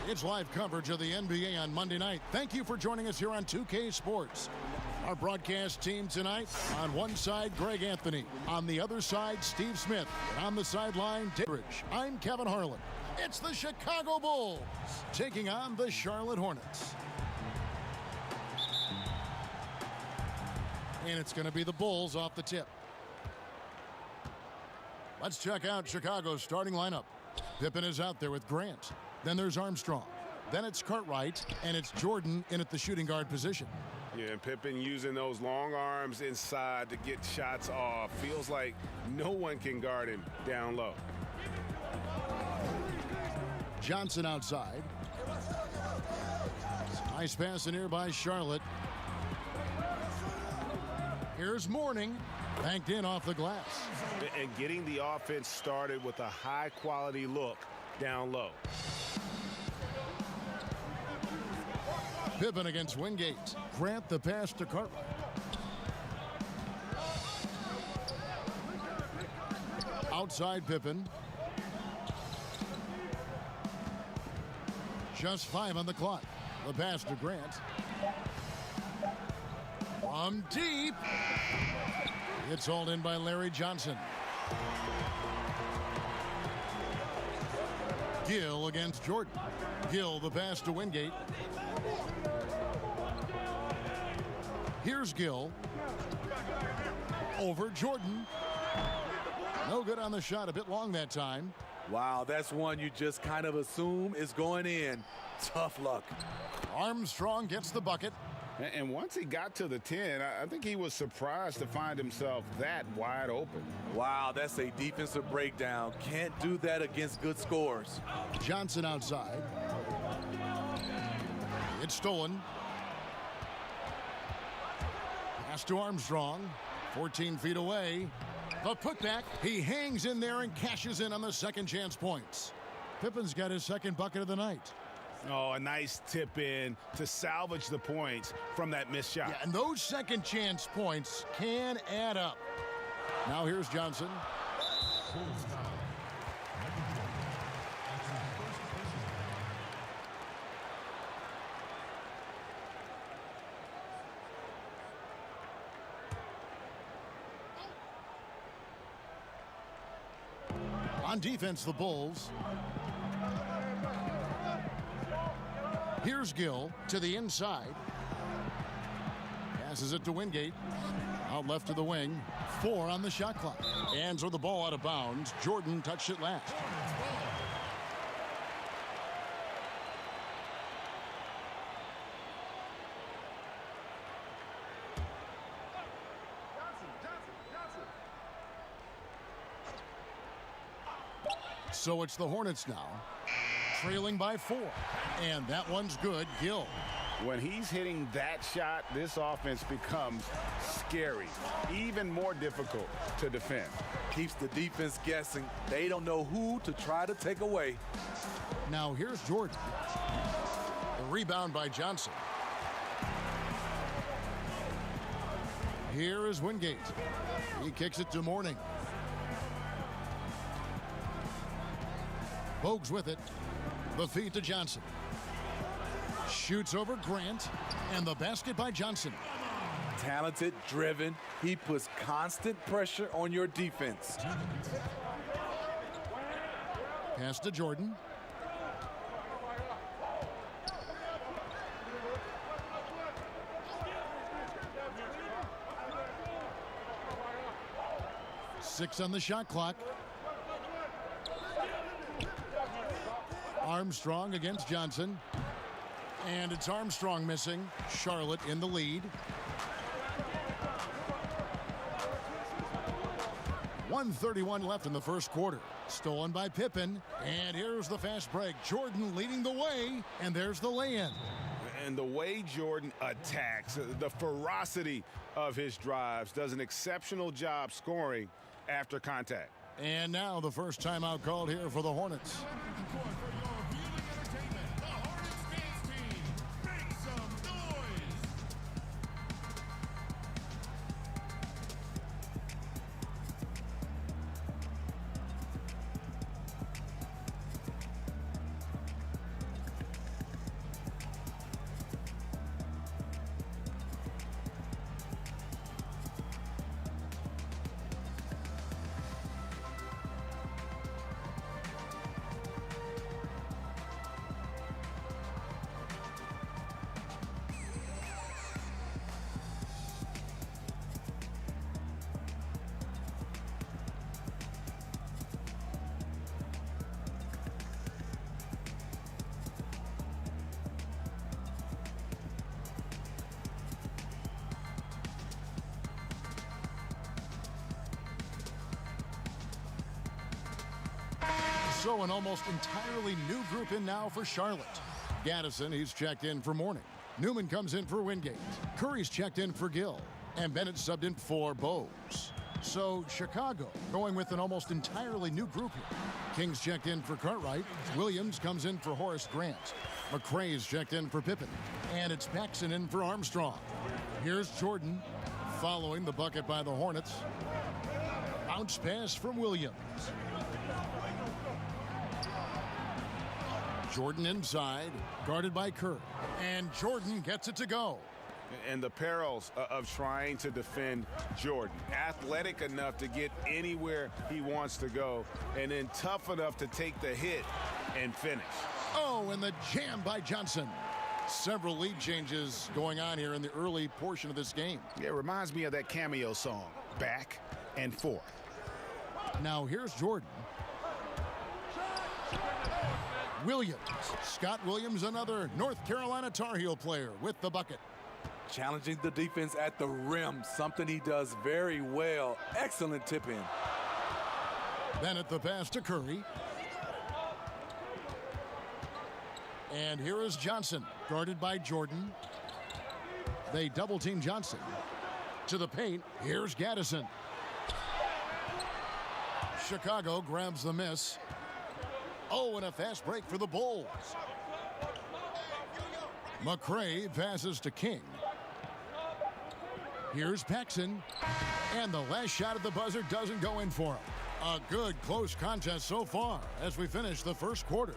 It's live coverage of the NBA on Monday night. Thank you for joining us here on 2K Sports. Our broadcast team tonight, on one side, Greg Anthony. On the other side, Steve Smith. And on the sideline, Dibridge. I'm Kevin Harlan. It's the Chicago Bulls taking on the Charlotte Hornets. And it's going to be the Bulls off the tip. Let's check out Chicago's starting lineup. Pippen is out there with Grant. Then there's Armstrong. Then it's Cartwright, and it's Jordan in at the shooting guard position. Yeah, and Pippen using those long arms inside to get shots off. Feels like no one can guard him down low. Johnson outside. Nice pass in here by Charlotte. Here's Mourning. Banked in off the glass. And getting the offense started with a high-quality look down low. Pippen against Wingate. Grant the pass to Cartwright. Outside Pippen. Just 5 on the clock. The pass to Grant. From deep. It's hauled in by Larry Johnson. Gill against Jordan. Gill the pass to Wingate. Here's Gill. Over Jordan. No good on the shot. A bit long that time. Wow, that's one you just kind of assume is going in. Tough luck. Armstrong gets the bucket. And once he got to the 10, I think he was surprised to find himself that wide open. Wow, that's a defensive breakdown. Can't do that against good scores. Johnson outside. It's stolen. Pass to Armstrong. 14 feet away. The putback. He hangs in there and cashes in on the second chance points. Pippen's got his second bucket of the night. Oh, a nice tip in to salvage the points from that missed shot. Yeah, and those second chance points can add up. Now here's Johnson. On defense, the Bulls. Here's Gill to the inside. Passes it to Wingate. Out left to the wing. 4 on the shot clock. Hands with the ball out of bounds. Jordan touched it last. So it's the Hornets now, trailing by 4. And that one's good. Gill. When he's hitting that shot, this offense becomes scary, even more difficult to defend. Keeps the defense guessing. They don't know who to try to take away. Now here's Jordan. The rebound by Johnson. Here is Wingate. He kicks it to Mourning. Bogues with it. The feed to Johnson. Shoots over Grant. And the basket by Johnson. Talented, driven. He puts constant pressure on your defense. Pass to Jordan. Six on the shot clock. Armstrong against Johnson. And it's Armstrong missing. Charlotte in the lead. 1:31 left in the first quarter. Stolen by Pippen. And here's the fast break. Jordan leading the way. And there's the lay-in. And the way Jordan attacks, the ferocity of his drives, does an exceptional job scoring after contact. And now the first timeout called here for the Hornets. So an almost entirely new group in now for Charlotte. Gaddison, he's checked in for Mourning. Newman comes in for Wingate. Curry's checked in for Gill. And Bennett subbed in for Bowes. So Chicago going with an almost entirely new group here. King's checked in for Cartwright. Williams comes in for Horace Grant. McCray's checked in for Pippen. And it's Paxson in for Armstrong. Here's Jordan following the bucket by the Hornets. Bounce pass from Williams. Jordan inside, guarded by Curry. And Jordan gets it to go. And the perils of trying to defend Jordan. Athletic enough to get anywhere he wants to go, and then tough enough to take the hit and finish. Oh, and the jam by Johnson. Several lead changes going on here in the early portion of this game. Yeah, it reminds me of that Cameo song, Back and Forth. Now here's Jordan. Williams. Scott Williams, another North Carolina Tar Heel player with the bucket. Challenging the defense at the rim, something he does very well. Excellent tip in. Bennett the pass to Curry. And here is Johnson, guarded by Jordan. They double team Johnson. To the paint, here's Gaddison. Chicago grabs the miss. Oh, and a fast break for the Bulls. McCray passes to King. Here's Paxson. And the last shot at the buzzer doesn't go in for him. A good close contest so far as we finish the first quarter.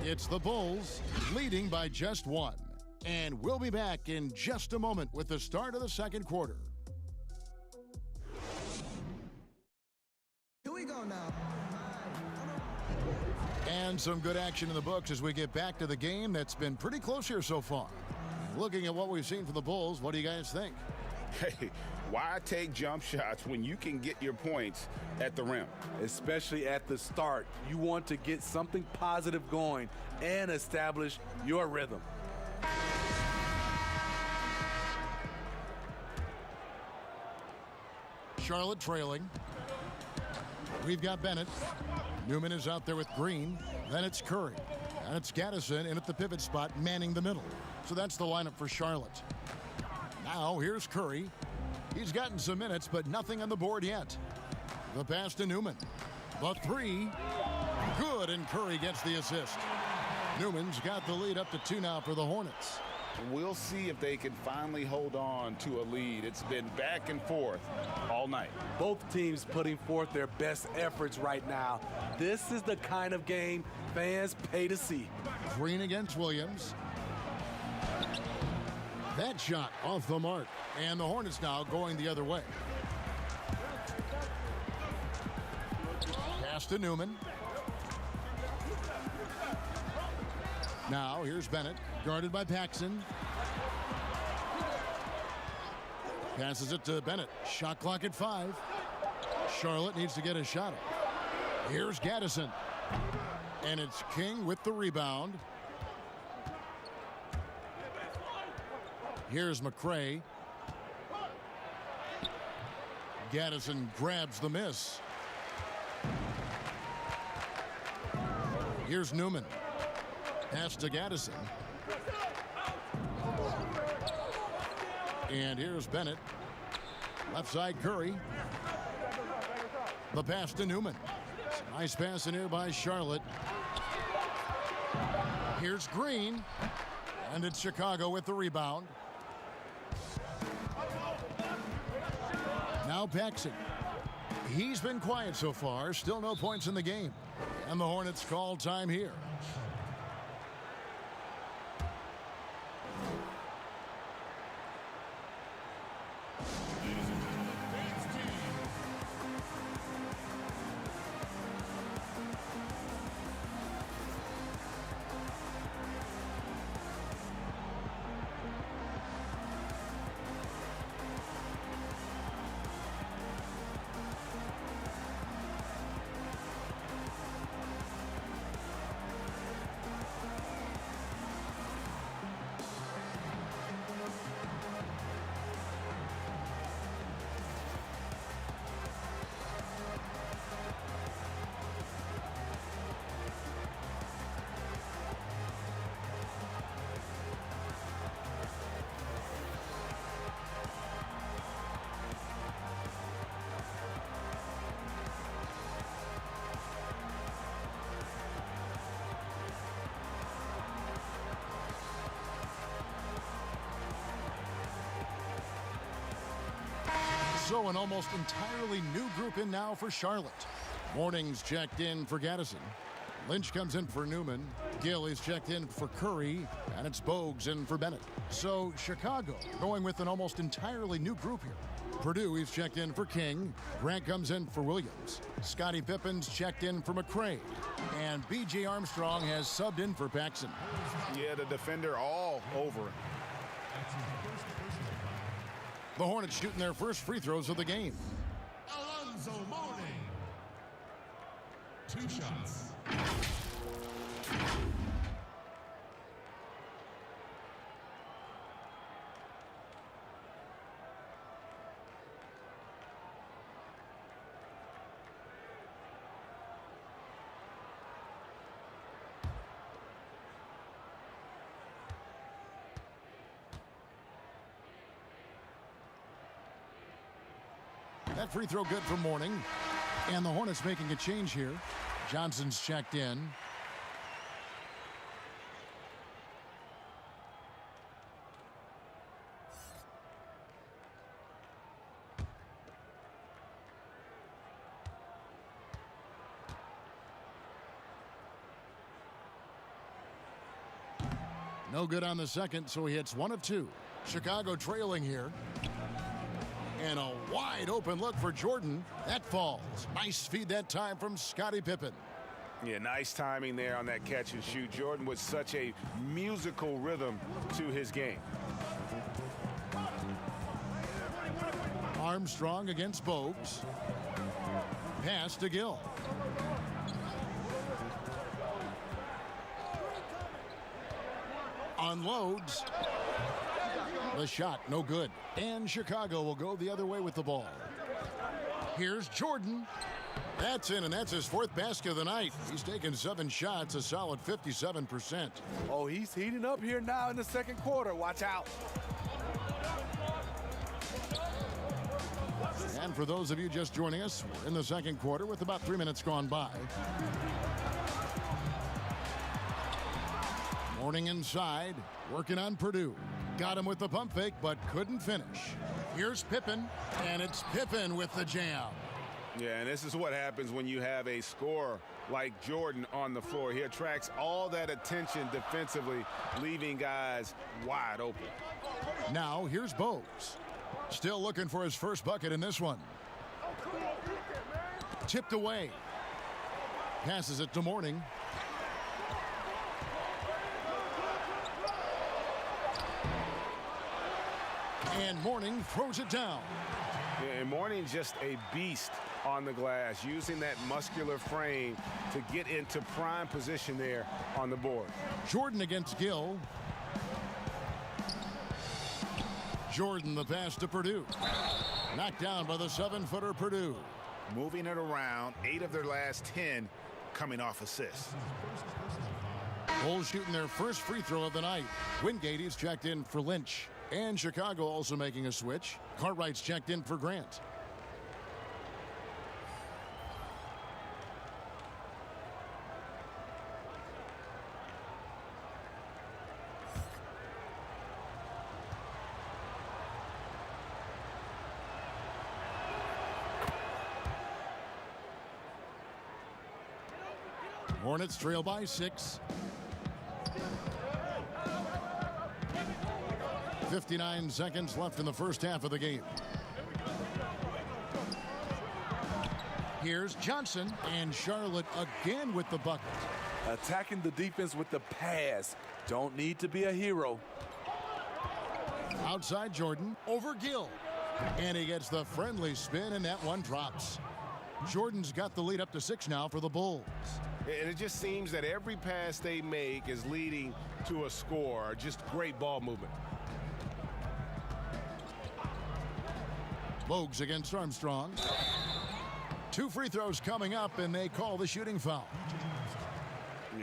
It's the Bulls leading by just one. And we'll be back in just a moment with the start of the second quarter. Here we go now. And some good action in the books as we get back to the game that's been pretty close here so far. Looking at what we've seen from the Bulls, what do you guys think? Hey, why take jump shots when you can get your points at the rim? Especially at the start. You want to get something positive going and establish your rhythm. Charlotte trailing. We've got Bennett. Newman is out there with Green. Then it's Curry. And it's Gaddison in at the pivot spot, manning the middle. So that's the lineup for Charlotte. Now here's Curry. He's gotten some minutes, but nothing on the board yet. The pass to Newman. The three. Good, and Curry gets the assist. Newman's got the lead up to 2 now for the Hornets. We'll see if they can finally hold on to a lead. It's been back and forth all night. Both teams putting forth their best efforts right now. This is the kind of game fans pay to see. Green against Williams. That shot off the mark. And the Hornets now going the other way. Pass to Newman. Now here's Bennett, guarded by Paxson. Passes it to Bennett. Shot clock at 5. Charlotte needs to get a shot up. Here's Gaddison. And it's King with the rebound. Here's McCray. Gaddison grabs the miss. Here's Newman. Pass to Gaddison. And here's Bennett. Left side Curry. The pass to Newman. Nice pass in here by Charlotte. Here's Green. And it's Chicago with the rebound. Now Paxson. He's been quiet so far. Still no points in the game. And the Hornets call time here. So an almost entirely new group in now for Charlotte. Morning's checked in for Gaddison. Lynch comes in for Newman. Gill is checked in for Curry. And it's Bogues in for Bennett. So Chicago going with an almost entirely new group here. Purdue is checked in for King. Grant comes in for Williams. Scottie Pippen's checked in for McCray. And B.J. Armstrong has subbed in for Paxson. Yeah, the defender all over it. The Hornets shooting their first free throws of the game. Alonzo Mourning. 2 shots. That free throw good for Mourning. And the Hornets making a change here. Johnson's checked in. No good on the second, so he hits 1 of 2. Chicago trailing here. And a wide open look for Jordan. That falls. Nice feed that time from Scottie Pippen. Yeah, nice timing there on that catch and shoot. Jordan with such a musical rhythm to his game. Armstrong against Bogues. Pass to Gill. Unloads. The shot, no good. And Chicago will go the other way with the ball. Here's Jordan. That's in, and that's his 4th basket of the night. He's taken 7 shots, a solid 57%. Oh, he's heating up here now in the second quarter. Watch out. And for those of you just joining us, we're in the second quarter with about 3 minutes gone by. Mourning inside, working on Purdue. Got him with the pump fake, but couldn't finish. Here's Pippen, and it's Pippen with the jam. Yeah, and this is what happens when you have a scorer like Jordan on the floor. He attracts all that attention defensively, leaving guys wide open. Now, here's Bogues. Still looking for his first bucket in this one. Tipped away. Passes it to Mourning. And Mourning throws it down. Yeah, and Mourning just a beast on the glass, using that muscular frame to get into prime position there on the board. Jordan against Gill. Jordan the pass to Purdue. Knocked down by the 7-footer Purdue. Moving it around, 8 of their last 10 coming off assists. Bulls shooting their first free throw of the night. Wingate is checked in for Lynch. And Chicago also making a switch. Cartwright's checked in for Grant. Hornets trail by 6. 59 seconds left in the first half of the game. Here's Johnson, and Charlotte again with the bucket. Attacking the defense with the pass. Don't need to be a hero. Outside Jordan, over Gill. And he gets the friendly spin, and that one drops. Jordan's got the lead up to 6 now for the Bulls. And it just seems that every pass they make is leading to a score. Just great ball movement. Bogues against Armstrong. 2 free throws coming up, and they call the shooting foul.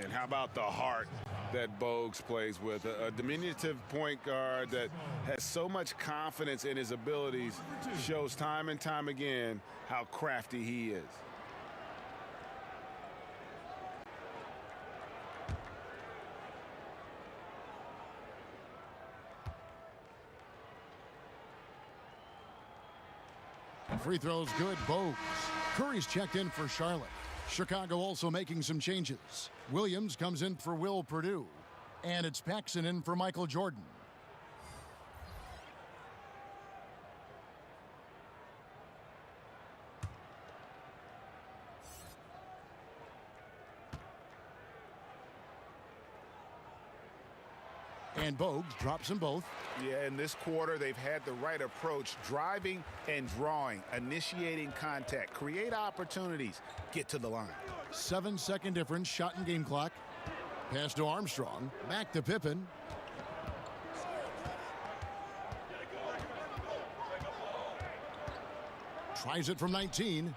And how about the heart that Bogues plays with? A diminutive point guard that has so much confidence in his abilities, shows time and time again how crafty he is. Free throw's good. Bogues. Curry's checked in for Charlotte. Chicago also making some changes. Williams comes in for Will Perdue. And it's Paxson in for Michael Jordan. And Bogues drops them both. Yeah, in this quarter, they've had the right approach, driving and drawing, initiating contact, create opportunities, get to the line. 7-second difference, shot and game clock. Pass to Armstrong, back to Pippen. Tries it from 19.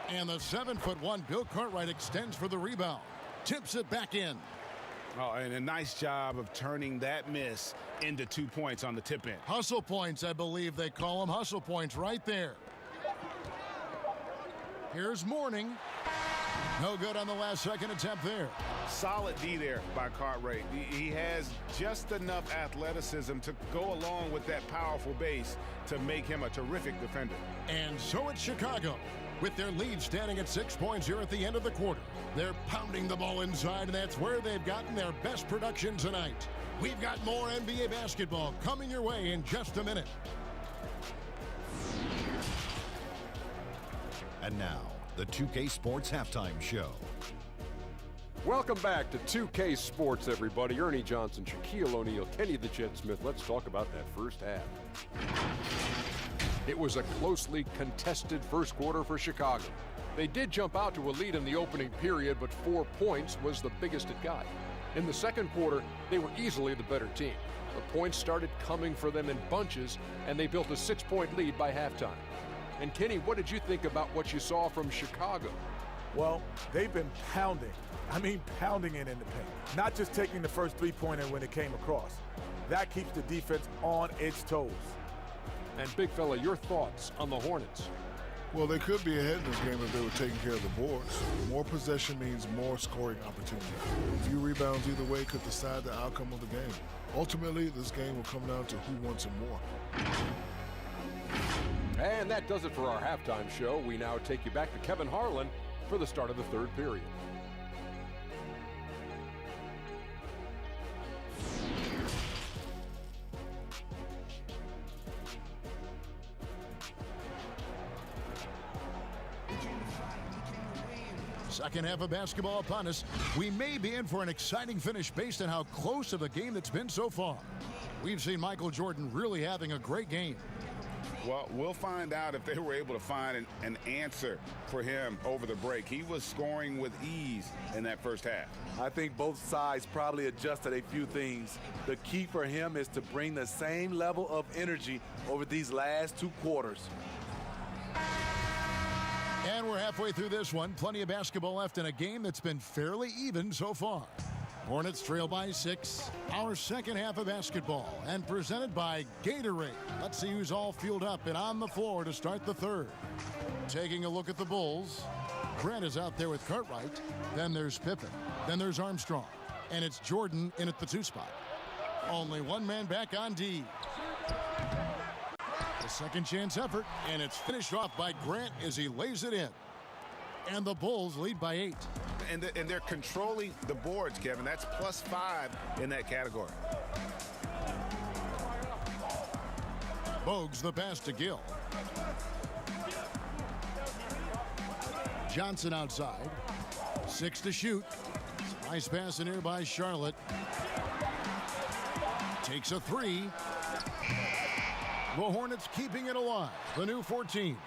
And the 7'1" Bill Cartwright extends for the rebound. Tips it back in. Oh, and a nice job of turning that miss into 2 points on the tip in. Hustle points, I believe they call them. Hustle points right there. Here's Mourning. No good on the last second attempt there. Solid D there by Cartwright. He has just enough athleticism to go along with that powerful base to make him a terrific defender. And so it's Chicago. With their lead standing at 6 points here at the end of the quarter. They're pounding the ball inside, and that's where they've gotten their best production tonight. We've got more NBA basketball coming your way in just a minute. And now, the 2K Sports Halftime Show. Welcome back to 2K Sports, everybody. Ernie Johnson, Shaquille O'Neal, Kenny the Jet Smith. Let's talk about that first half. It was a closely contested first quarter for Chicago. They did jump out to a lead in the opening period, but 4 points was the biggest it got. In the second quarter, they were easily the better team. The points started coming for them in bunches, and they built a 6-point lead by halftime. And Kenny, what did you think about what you saw from Chicago? Well, they've been pounding. Pounding it in the paint. Not just taking the first three-pointer when it came across. That keeps the defense on its toes. And big fella, your thoughts on the Hornets? Well, they could be ahead in this game if they were taking care of the boards. More possession means more scoring opportunity. A few rebounds either way could decide the outcome of the game. Ultimately, this game will come down to who wants it more. And that does it for our halftime show. We now take you back to Kevin Harlan for the start of the third period. Second half of basketball upon us. We may be in for an exciting finish based on how close of a game that's been so far. We've seen Michael Jordan really having a great game. Well, we'll find out if they were able to find an answer for him over the break. He was scoring with ease in that first half. I think both sides probably adjusted a few things. The key for him is to bring the same level of energy over these last 2 quarters. And we're halfway through this one. Plenty of basketball left in a game that's been fairly even so far. Hornets trail by 6. Our second half of basketball, and presented by Gatorade. Let's see who's all fueled up and on the floor to start the third. Taking a look at the Bulls. Grant is out there with Cartwright. Then there's Pippen. Then there's Armstrong. And it's Jordan in at the 2 spot. Only one man back on D. A second chance effort, and it's finished off by Grant as he lays it in. And the Bulls lead by 8. And they're controlling the boards, Kevin. That's +5 in that category. Bogues the pass to Gill. Johnson outside. 6 to shoot. Nice pass in here by Charlotte. Takes a 3. The Hornets keeping it alive. The new 14.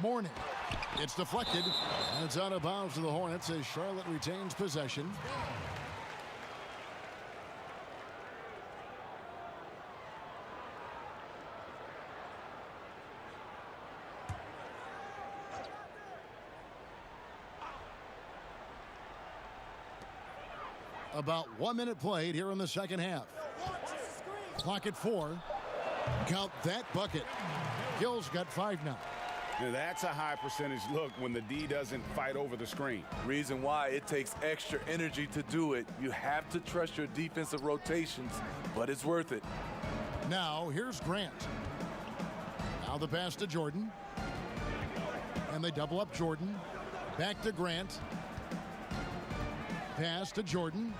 Mourning. It's deflected. And it's out of bounds to the Hornets as Charlotte retains possession. About 1 minute played here in the second half. Clock at 4. Count that bucket. Gill's got 5 now. Now that's a high percentage look when the D doesn't fight over the screen. Reason why it takes extra energy to do it. You have to trust your defensive rotations, but it's worth it. Now here's Grant. Now the pass to Jordan. And they double up Jordan. Back to Grant. Pass to Jordan.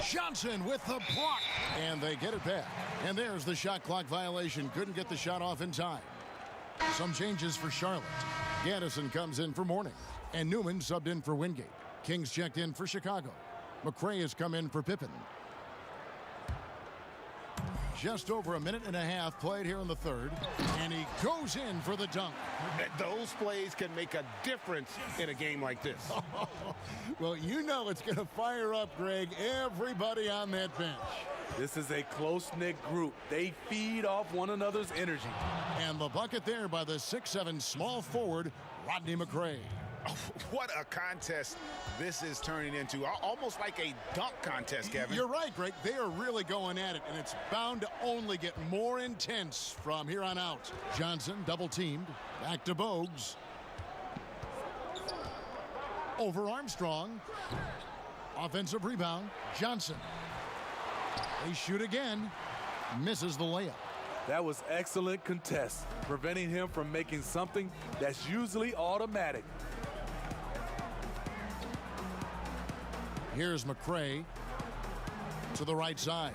Johnson with the block. And they get it back. And there's the shot clock violation. Couldn't get the shot off in time. Some changes for Charlotte. Gaddison comes in for Mourning. And Newman subbed in for Wingate. Kings checked in for Chicago. McCray has come in for Pippen. Just over a minute and a half played here in the third. And he goes in for the dunk. Those plays can make a difference in a game like this. Well, you know it's going to fire up, Greg, everybody on that bench. This is a close-knit group. They feed off one another's energy. And the bucket there by the 6'7" small forward, Rodney McCray. Oh, what a contest this is turning into. Almost like a dunk contest, Kevin. You're right, Greg. They are really going at it, and it's bound to only get more intense from here on out. Johnson double-teamed. Back to Bogues. Over Armstrong. Offensive rebound. Johnson. They shoot again. Misses the layup. That was excellent contest, preventing him from making something that's usually automatic. Here's McCray to the right side.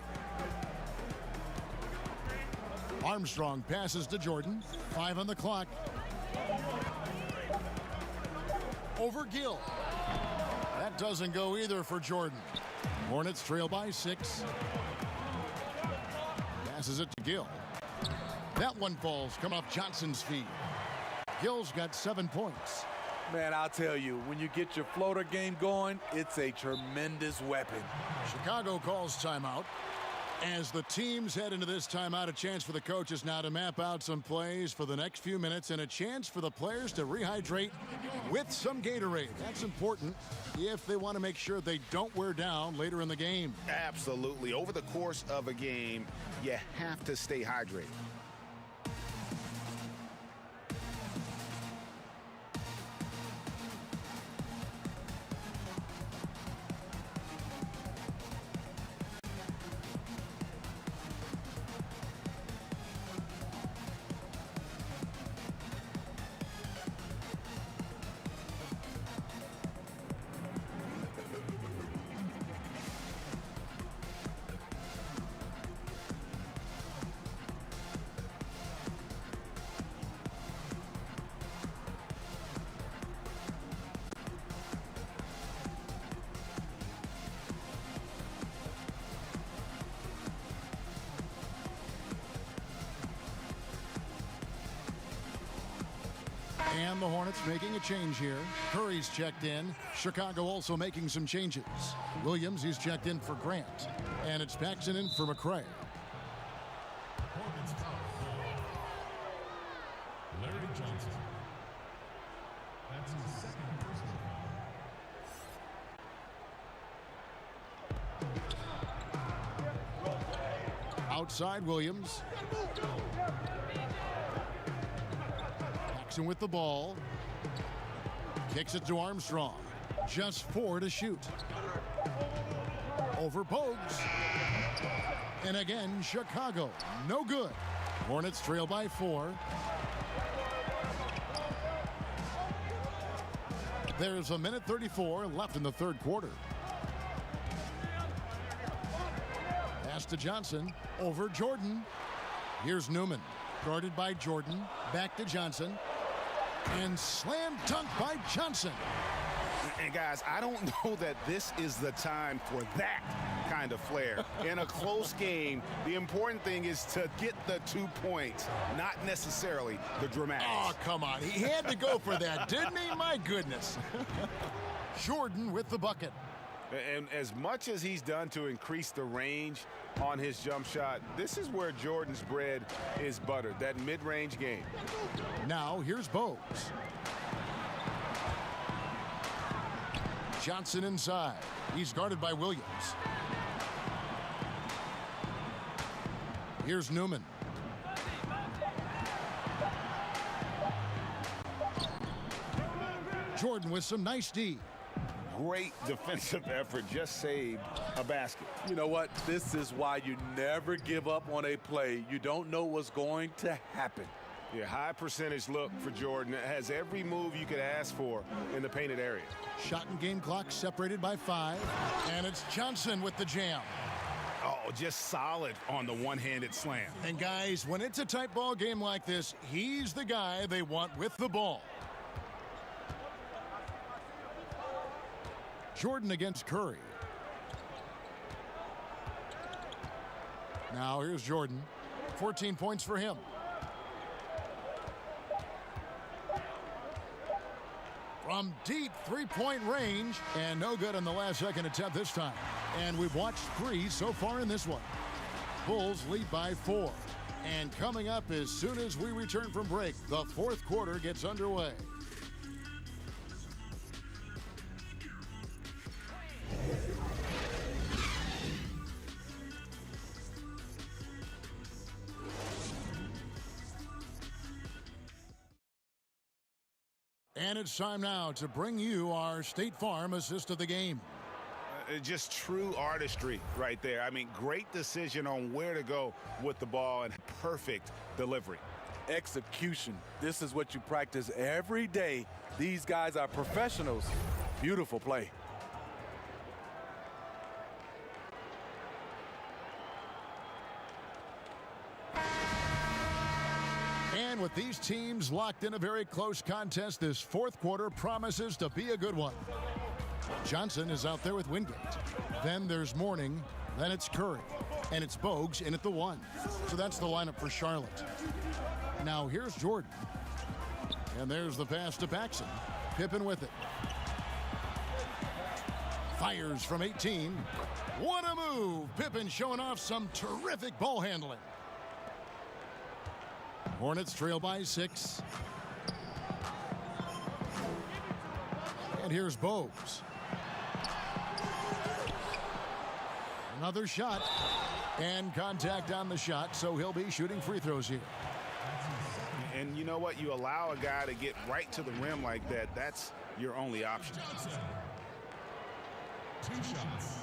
Armstrong passes to Jordan. 5 on the clock. Over Gill. That doesn't go either for Jordan. Hornets trail by 6. Passes it to Gill. That one falls coming off Johnson's feet. Gill's got 7 points. Man, I'll tell you, when you get your floater game going, it's a tremendous weapon. Chicago calls timeout. As the teams head into this timeout, a chance for the coaches now to map out some plays for the next few minutes and a chance for the players to rehydrate with some Gatorade. That's important if they want to make sure they don't wear down later in the game. Absolutely. Over the course of a game, you have to stay hydrated. And the Hornets making a change here. Curry's checked in. Chicago also making some changes. Williams, he's checked in for Grant. And it's Paxson in for McCray. Hornets foul. Larry Johnson. That's his second personal foul. Outside Williams. Paxson with the ball. Kicks it to Armstrong. Just 4 to shoot. Over Bogues. And again, Chicago. No good. Hornets trail by 4. There's a minute 34 left in the third quarter. Pass to Johnson. Over Jordan. Here's Newman. Guarded by Jordan. Back to Johnson. And slam dunk by Johnson. And guys, I don't know that this is the time for that kind of flair. In a close game, the important thing is to get the 2 points, not necessarily the dramatics. Oh, come on. He had to go for that, didn't he? My goodness. Jordan with the bucket. And as much as he's done to increase the range on his jump shot, this is where Jordan's bread is buttered, that mid-range game. Now, here's Bogues. Johnson inside. He's guarded by Williams. Here's Newman. Jordan with some nice D. Great defensive effort, just saved a basket. You know what? This is why you never give up on a play. You don't know what's going to happen. Yeah, high percentage look for Jordan. It has every move you could ask for in the painted area. Shot and game clock separated by 5. And it's Johnson with the jam. Oh, just solid on the one-handed slam. And guys, when it's a tight ball game like this, he's the guy they want with the ball. Jordan against Curry. Now here's Jordan. 14 points for him. From deep three-point range, and no good on the last second attempt this time. And we've watched 3 so far in this one. Bulls lead by 4. And coming up as soon as we return from break, the fourth quarter gets underway. And it's time now to bring you our State Farm assist of the game. Just true artistry right there. I mean, great decision on where to go with the ball and perfect delivery. Execution. This is what you practice every day. These guys are professionals. Beautiful play. And with these teams locked in a very close contest, this fourth quarter promises to be a good one. Johnson is out there with Wingate. Then there's Mourning. Then it's Curry. And it's Bogues in at the 1. So that's the lineup for Charlotte. Now here's Jordan. And there's the pass to Paxson. Pippen with it. Fires from 18. What a move! Pippen showing off some terrific ball handling. Hornets trail by 6. And here's Bogues. Another shot. And contact on the shot, so he'll be shooting free throws here. And you know what? You allow a guy to get right to the rim like that. That's your only option. Johnson. 2 shots.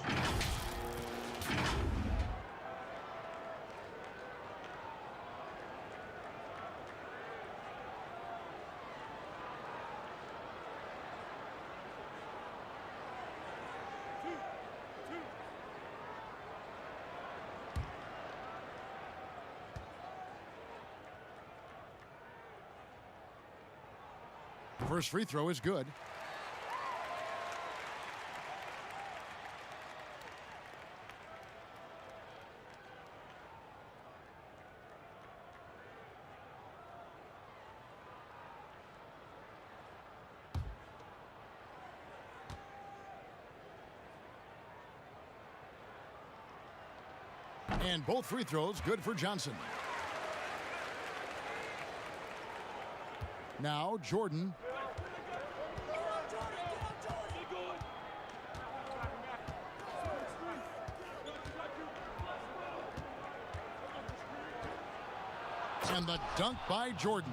The first free throw is good. And both free throws good for Johnson. Now Jordan. And the dunk by Jordan.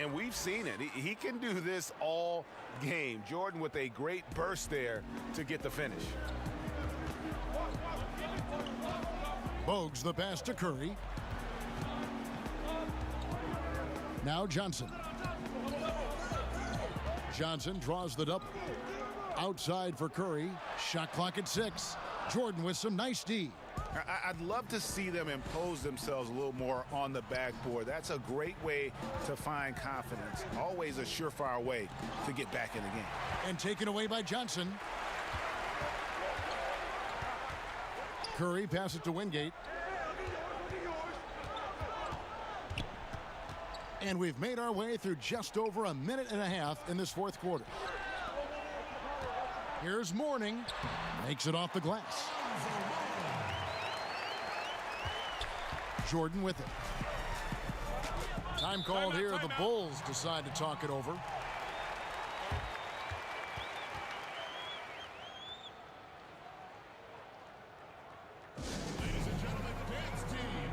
And we've seen it. He can do this all game. Jordan with a great burst there to get the finish. Bogues the pass to Curry. Now Johnson. Johnson draws the double. Outside for Curry. Shot clock at 6. Jordan with some nice D. I'd love to see them impose themselves a little more on the backboard. That's a great way to find confidence. Always a surefire way to get back in the game. And taken away by Johnson. Curry passes it to Wingate. And we've made our way through just over a minute and a half in this fourth quarter. Here's Mourning. Makes it off the glass. Jordan with it. Time called here. The Bulls decide to talk it over. Ladies and gentlemen, the dance team.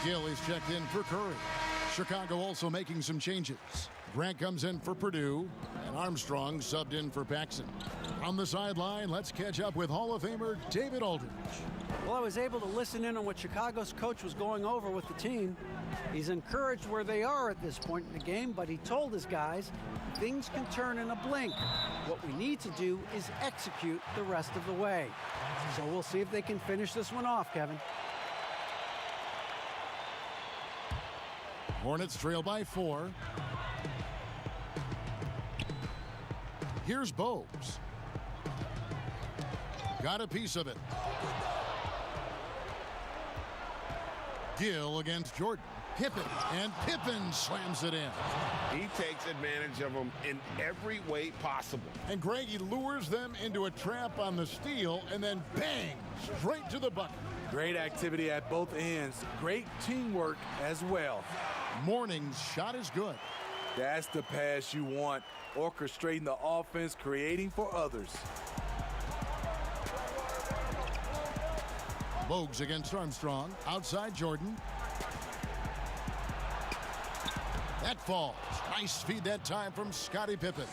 Gill is checked in for Curry. Chicago also making some changes. Grant comes in for Purdue, and Armstrong subbed in for Paxson. On the sideline, let's catch up with Hall of Famer David Aldridge. Well, I was able to listen in on what Chicago's coach was going over with the team. He's encouraged where they are at this point in the game, but he told his guys things can turn in a blink. What we need to do is execute the rest of the way. So we'll see if they can finish this one off, Kevin. Hornets trail by 4. Here's Bogues. Got a piece of it. Gill against Jordan. Pippen, and Pippen slams it in. He takes advantage of them in every way possible. And Greg, he lures them into a trap on the steal, and then bang, straight to the bucket. Great activity at both ends. Great teamwork as well. Mourning's shot is good. That's the pass you want. Orchestrating the offense, creating for others. Bogues against Armstrong. Outside Jordan. That falls. Nice feed that time from Scottie Pippen.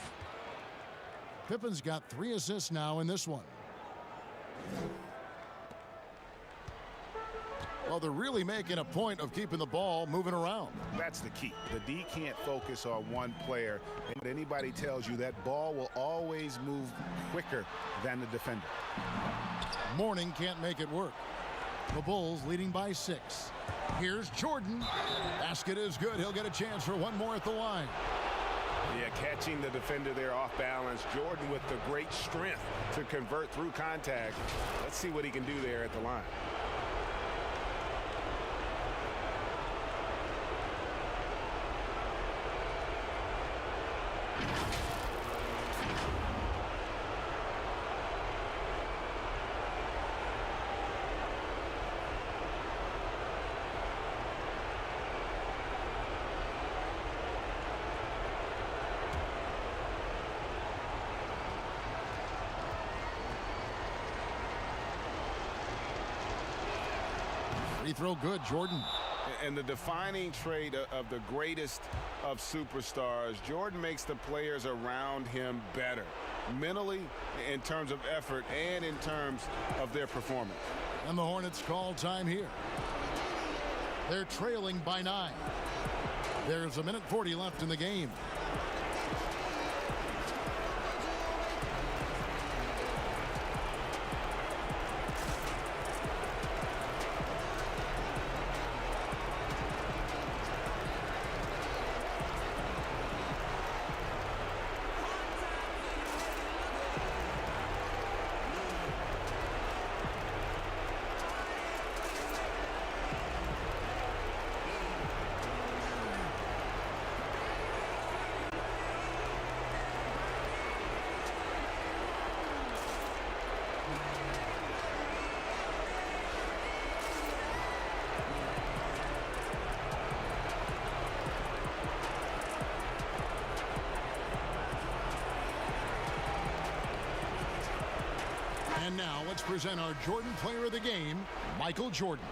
Pippen's got 3 assists now in this one. Well, they're really making a point of keeping the ball moving around. That's the key. The D can't focus on one player. And anybody tells you that ball will always move quicker than the defender. Mourning can't make it work. The Bulls leading by 6. Here's Jordan. Basket is good. He'll get a chance for one more at the line. Yeah, catching the defender there off balance. Jordan with the great strength to convert through contact. Let's see what he can do there at the line. Free throw good, Jordan. And the defining trait of the greatest of superstars, Jordan makes the players around him better, mentally, in terms of effort, and in terms of their performance. And the Hornets call time here. They're trailing by 9. There's 1:40 left in the game. And now let's present our Jordan Player of the Game, Michael Jordan.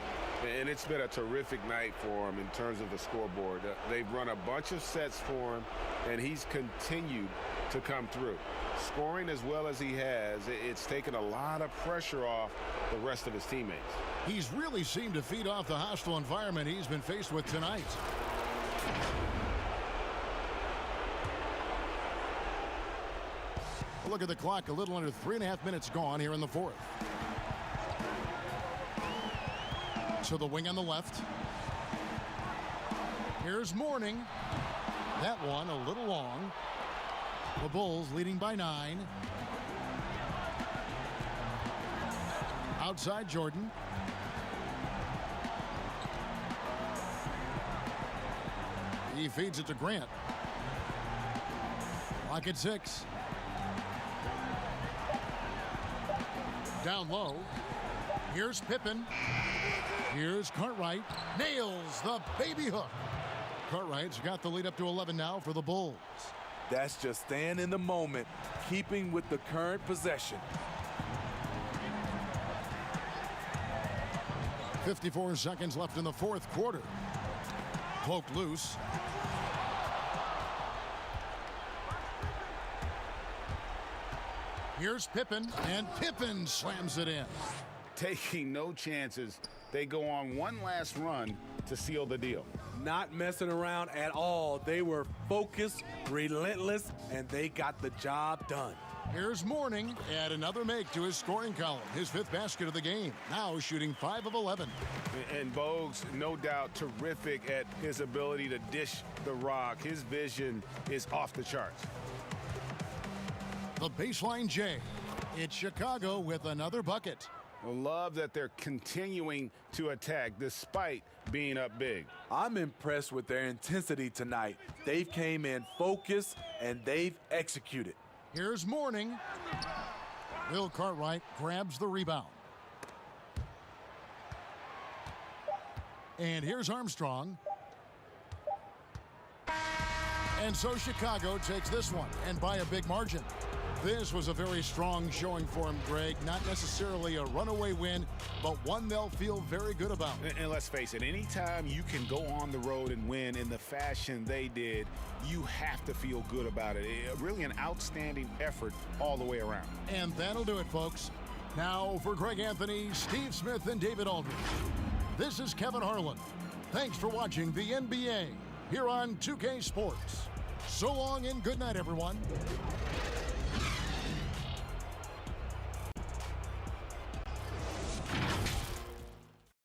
And it's been a terrific night for him in terms of the scoreboard. They've run a bunch of sets for him, and he's continued to come through. Scoring as well as he has, it's taken a lot of pressure off the rest of his teammates. He's really seemed to feed off the hostile environment he's been faced with tonight. Look at the clock, a little under 3.5 minutes gone here in the 4th. To the wing on the left. Here's Mourning. That one a little long. The Bulls leading by 9. Outside Jordan. He feeds it to Grant. Clock at 6. Down low. Here's Pippen. Here's Cartwright. Nails the baby hook. Cartwright's got the lead up to 11 now for the Bulls. That's just staying in the moment, keeping with the current possession. 54 seconds left in the fourth quarter. Poked loose. Here's Pippen, and Pippen slams it in. Taking no chances. They go on one last run to seal the deal. Not messing around at all. They were focused, relentless, and they got the job done. Here's Mourning, add another make to his scoring column. His 5th basket of the game, now shooting 5 of 11. And Bogues, no doubt, terrific at his ability to dish the rock. His vision is off the charts. The baseline J. It's Chicago with another bucket. Love that they're continuing to attack despite being up big. I'm impressed with their intensity tonight. They've came in focused, and they've executed. Here's Mourning. Will Cartwright grabs the rebound. And here's Armstrong. And so Chicago takes this one, and by a big margin. This was a very strong showing for him, Greg. Not necessarily a runaway win, but one they'll feel very good about. And let's face it, anytime you can go on the road and win in the fashion they did, you have to feel good about it. Really an outstanding effort all the way around. And that'll do it, folks. Now for Greg Anthony, Steve Smith, and David Aldridge, this is Kevin Harlan. Thanks for watching the NBA here on 2K Sports. So long and good night, everyone.